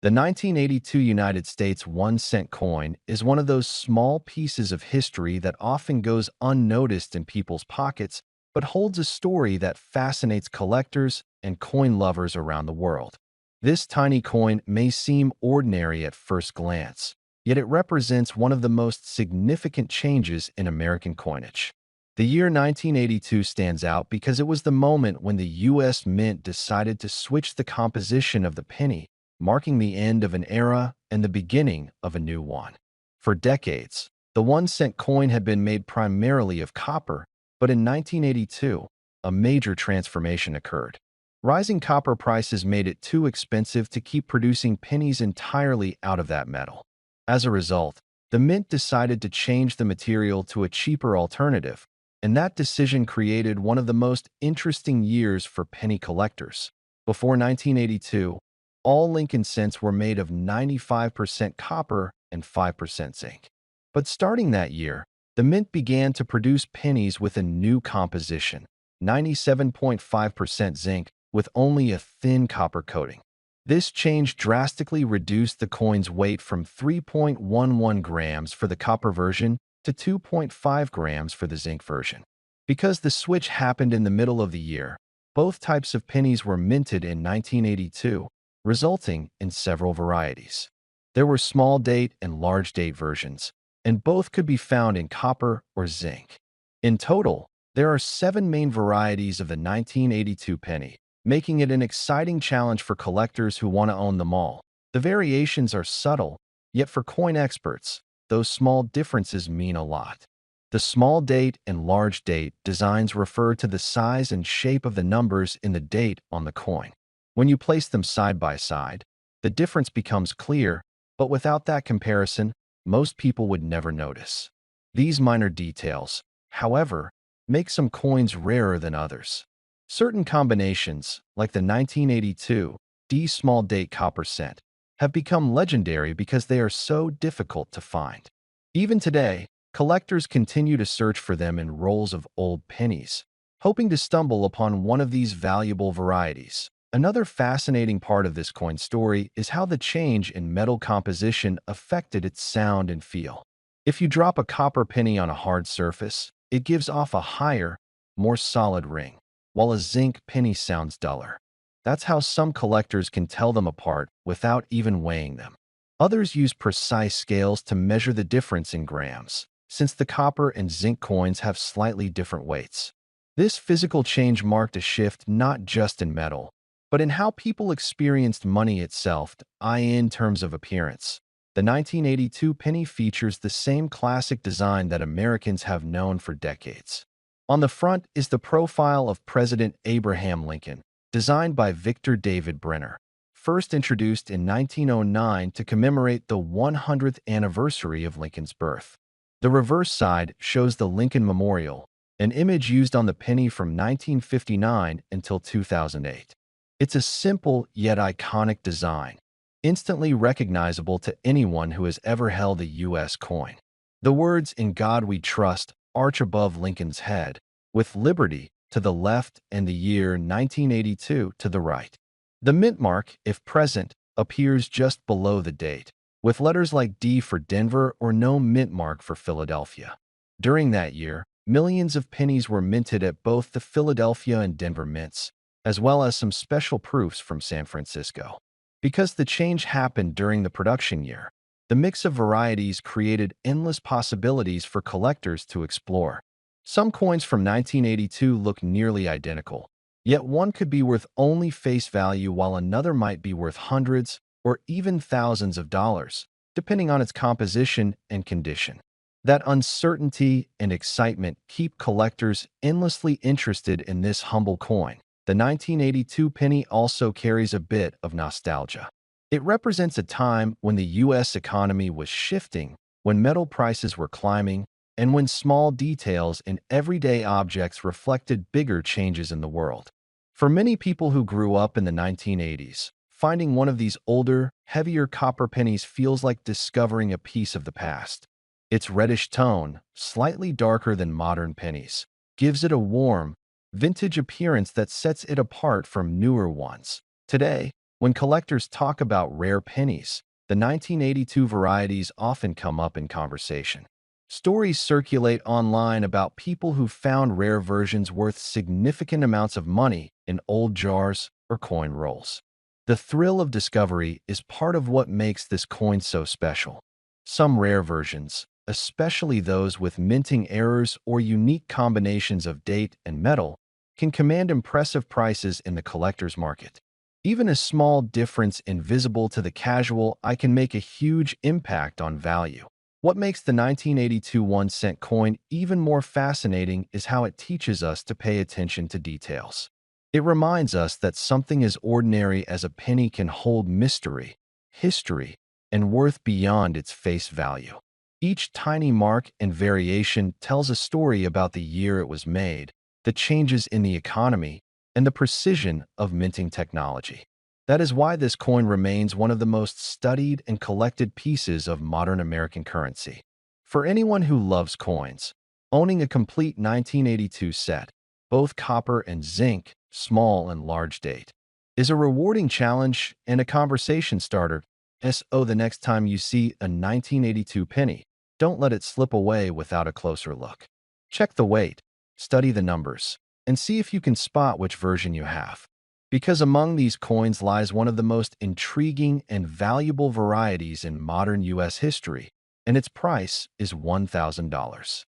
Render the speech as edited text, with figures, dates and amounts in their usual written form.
The 1982 United States 1-cent coin is one of those small pieces of history that often goes unnoticed in people's pockets, but holds a story that fascinates collectors and coin lovers around the world. This tiny coin may seem ordinary at first glance, yet it represents one of the most significant changes in American coinage. The year 1982 stands out because it was the moment when the U.S. Mint decided to switch the composition of the penny, marking the end of an era and the beginning of a new one. For decades, the 1-cent coin had been made primarily of copper, but in 1982, a major transformation occurred. Rising copper prices made it too expensive to keep producing pennies entirely out of that metal. As a result, the mint decided to change the material to a cheaper alternative, and that decision created one of the most interesting years for penny collectors. Before 1982, all Lincoln cents were made of 95% copper and 5% zinc. But starting that year, the mint began to produce pennies with a new composition, 97.5% zinc with only a thin copper coating. This change drastically reduced the coin's weight from 3.11 grams for the copper version to 2.5 grams for the zinc version. Because the switch happened in the middle of the year, both types of pennies were minted in 1982, resulting in several varieties. There were small date and large date versions, and both could be found in copper or zinc. In total, there are 7 main varieties of the 1982 penny, making it an exciting challenge for collectors who want to own them all. The variations are subtle, yet for coin experts, those small differences mean a lot. The small date and large date designs refer to the size and shape of the numbers in the date on the coin. When you place them side by side, the difference becomes clear, but without that comparison, most people would never notice. These minor details, however, make some coins rarer than others. Certain combinations, like the 1982 D Small Date Copper Cent, have become legendary because they are so difficult to find. Even today, collectors continue to search for them in rolls of old pennies, hoping to stumble upon one of these valuable varieties. Another fascinating part of this coin story is how the change in metal composition affected its sound and feel. If you drop a copper penny on a hard surface, it gives off a higher, more solid ring, while a zinc penny sounds duller. That's how some collectors can tell them apart without even weighing them. Others use precise scales to measure the difference in grams, since the copper and zinc coins have slightly different weights. This physical change marked a shift not just in metal, but in how people experienced money itself, in terms of appearance. The 1982 penny features the same classic design that Americans have known for decades. On the front is the profile of President Abraham Lincoln, designed by Victor David Brenner, first introduced in 1909 to commemorate the 100th anniversary of Lincoln's birth. The reverse side shows the Lincoln Memorial, an image used on the penny from 1959 until 2008. It's a simple yet iconic design, instantly recognizable to anyone who has ever held a U.S. coin. The words "In God We Trust" arch above Lincoln's head, with liberty to the left and the year 1982 to the right. The mint mark, if present, appears just below the date, with letters like D for Denver or no mint mark for Philadelphia. During that year, millions of pennies were minted at both the Philadelphia and Denver mints, as well as some special proofs from San Francisco. Because the change happened during the production year, the mix of varieties created endless possibilities for collectors to explore. Some coins from 1982 look nearly identical, yet one could be worth only face value while another might be worth hundreds or even thousands of dollars, depending on its composition and condition. That uncertainty and excitement keep collectors endlessly interested in this humble coin. The 1982 penny also carries a bit of nostalgia. It represents a time when the U.S. economy was shifting, when metal prices were climbing, and when small details in everyday objects reflected bigger changes in the world. For many people who grew up in the 1980s, finding one of these older, heavier copper pennies feels like discovering a piece of the past. Its reddish tone, slightly darker than modern pennies, gives it a warm, vintage appearance that sets it apart from newer ones. Today, When collectors talk about rare pennies, the 1982 varieties often come up in conversation. Stories circulate online about people who found rare versions worth significant amounts of money in old jars or coin rolls. The thrill of discovery is part of what makes this coin so special. Some rare versions, especially those with minting errors or unique combinations of date and metal, can command impressive prices in the collector's market. Even a small difference invisible to the casual eye can make a huge impact on value. What makes the 1982 1-cent coin even more fascinating is how it teaches us to pay attention to details. It reminds us that something as ordinary as a penny can hold mystery, history, and worth beyond its face value. Each tiny mark and variation tells a story about the year it was made, the changes in the economy, and the precision of minting technology. That is why this coin remains one of the most studied and collected pieces of modern American currency. For anyone who loves coins, owning a complete 1982 set, both copper and zinc, small and large date, is a rewarding challenge and a conversation starter. So the next time you see a 1982 penny, don't let it slip away without a closer look. Check the weight, study the numbers, and see if you can spot which version you have. Because among these coins lies one of the most intriguing and valuable varieties in modern U.S. history, and its price is $1,000.